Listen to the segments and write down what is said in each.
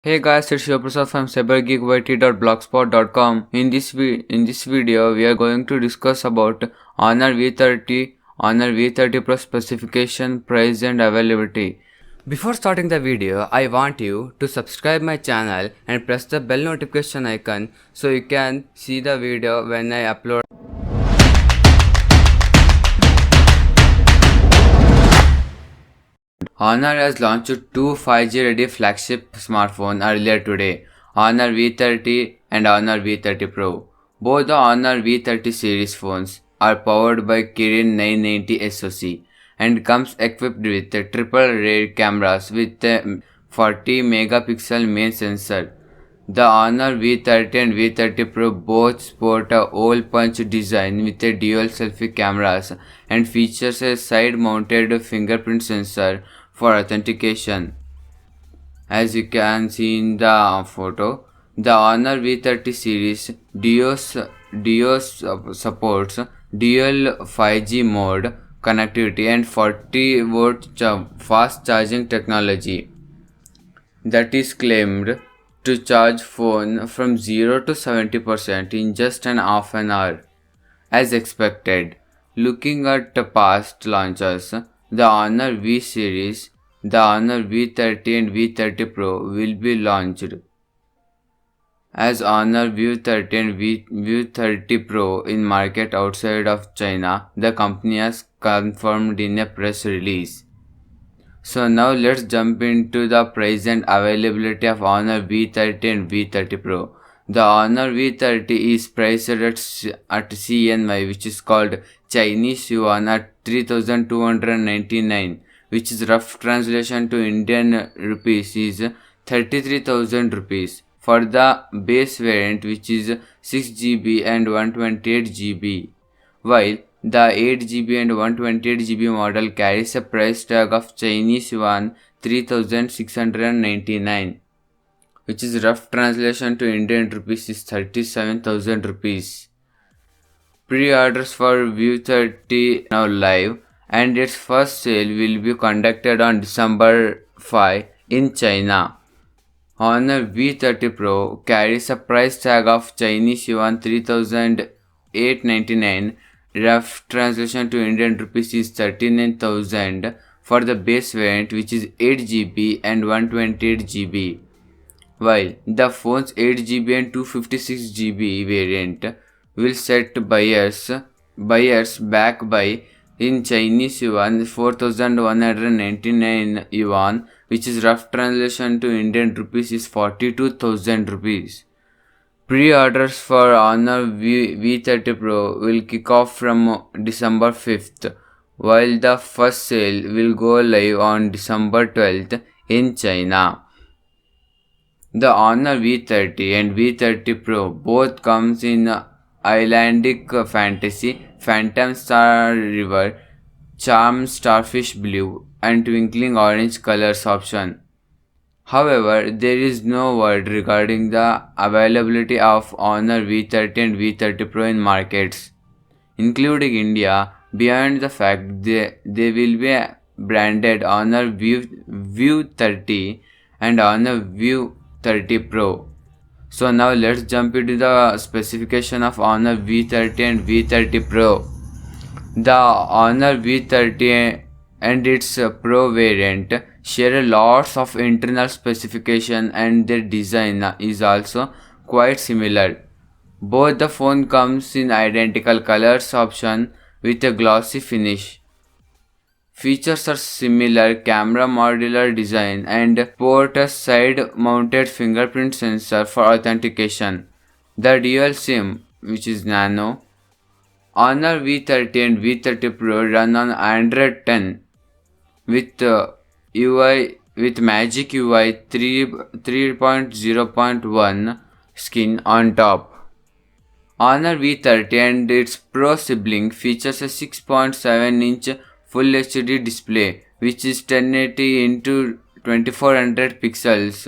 Hey guys, it's Shivaprasad from cybergeekvt.blogspot.com. In this video, we are going to discuss about Honor V30, Honor V30 Pro specification, price and availability. Before starting the video, I want you to subscribe my channel and press the bell notification icon so you can see the video when I upload. Honor has launched two 5G ready flagship smartphones earlier today, Honor V30 and Honor V30 Pro. Both the Honor V30 series phones are powered by Kirin 990 SoC and comes equipped with triple rear cameras with a 40 megapixel main sensor. The Honor V30 and V30 Pro both sport a hole-punch design with a dual selfie cameras and features a side-mounted fingerprint sensor for authentication. As you can see in the photo, the Honor V30 series supports dual 5G mode connectivity and 40-volt fast charging technology that is claimed to charge phone from 0 to 70% in just an half an hour. As expected, looking at the past launches, the Honor V series, the Honor V30 and V30 Pro will be launched as Honor V30 and V30 Pro in market outside of China, the company has confirmed in a press release. So now let's jump into the price and availability of Honor V30 and V30 Pro. The Honor V30 is priced at CNY, which is called Chinese Yuan, at 3299, which is rough translation to Indian rupees is 33,000 rupees for the base variant, which is 6GB and 128GB, while the 8GB and 128GB model carries a price tag of Chinese Yuan 3699, which is rough translation to Indian rupees is 37,000 rupees. Pre-orders for V30 now live, and its first sale will be conducted on December 5 in China. Honor V30 Pro carries a price tag of Chinese Yuan 3899. Rough translation to Indian rupees is 39,000 for the base variant, which is 8GB and 128GB, while the phone's 8GB and 256GB variant will set buyers back by in Chinese Yuan 4,199 yuan, which is rough translation to Indian rupees is 42,000 rupees. Pre-orders for Honor V30 Pro will kick off from December 5th, while the first sale will go live on December 12th in China. The Honor V30 and V30 Pro both comes in Islandic Fantasy, Phantom Star River, Charm Starfish Blue, and Twinkling Orange colors option. However, there is no word regarding the availability of Honor V30 and V30 Pro in markets, including India, beyond the fact they will be branded Honor V30 and Honor V30 Pro. So now let's jump into the specification of Honor V30 and V30 Pro. The Honor V30 and its Pro variant share lots of internal specification, and their design is also quite similar. Both the phone comes in identical colors option with a glossy finish. Features are similar camera modular design and port a side-mounted fingerprint sensor for authentication. The dual SIM, which is Nano, Honor V30 and V30 Pro run on Android 10 with Magic UI 3.0.1 skin on top. Honor V30 and its Pro sibling features a 6.7-inch Full HD display, which is 1080 into 2400 pixels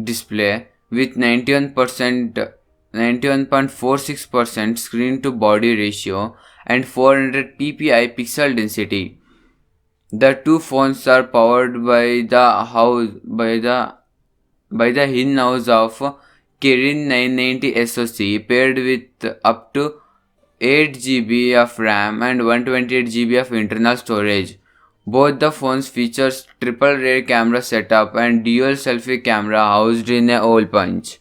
display with 91.46% screen to body ratio and 400 ppi pixel density. The two phones are powered by the by the in-house of Kirin 990 SoC paired with up to 8 GB of RAM and 128 GB of internal storage. Both the phones features triple rear camera setup and dual selfie camera housed in a hole punch.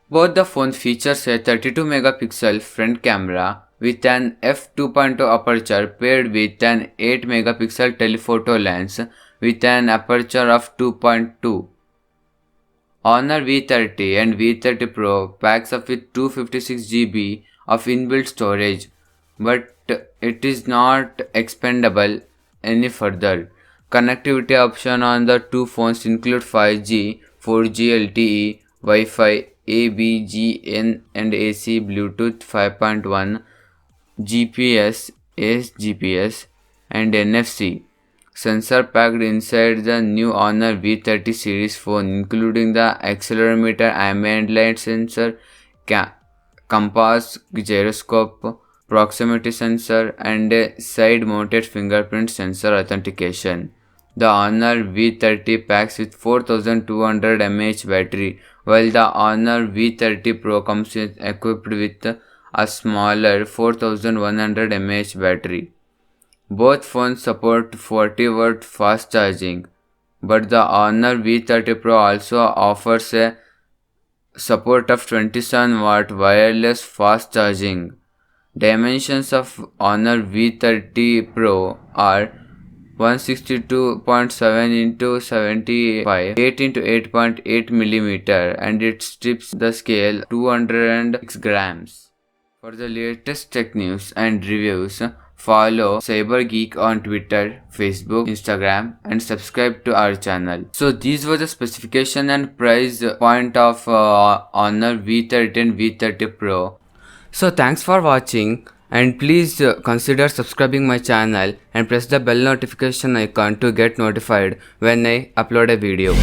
Both the phones features a 32 megapixel front camera with an f2.0 aperture paired with an 8 megapixel telephoto lens with an aperture of 2.2. Honor V30 and V30 Pro packs up with 256 GB of inbuilt storage, but it is not expandable any further. Connectivity options on the two phones include 5G, 4G LTE, Wi-Fi, ABGN and AC, Bluetooth 5.1, GPS, ASGPS and NFC. Sensor packed inside the new Honor V30 series phone, including the accelerometer, ambient light sensor, compass, gyroscope, proximity sensor, and a side-mounted fingerprint sensor authentication. The Honor V30 packs with 4200 mAh battery, while the Honor V30 Pro comes equipped with a smaller 4100 mAh battery. Both phones support 40-watt fast charging, but the Honor V30 Pro also offers a support of 27-watt wireless fast charging. Dimensions of Honor V30 Pro are 162.7 into 75, 8 into 8.8 mm, and it strips the scale 206 grams. For the latest tech news and reviews, follow CyberGeek on Twitter, Facebook, Instagram, and subscribe to our channel. So these were the specification and price point of Honor V30 and V30 Pro. So thanks for watching, and please consider subscribing my channel and press the bell notification icon to get notified when I upload a video.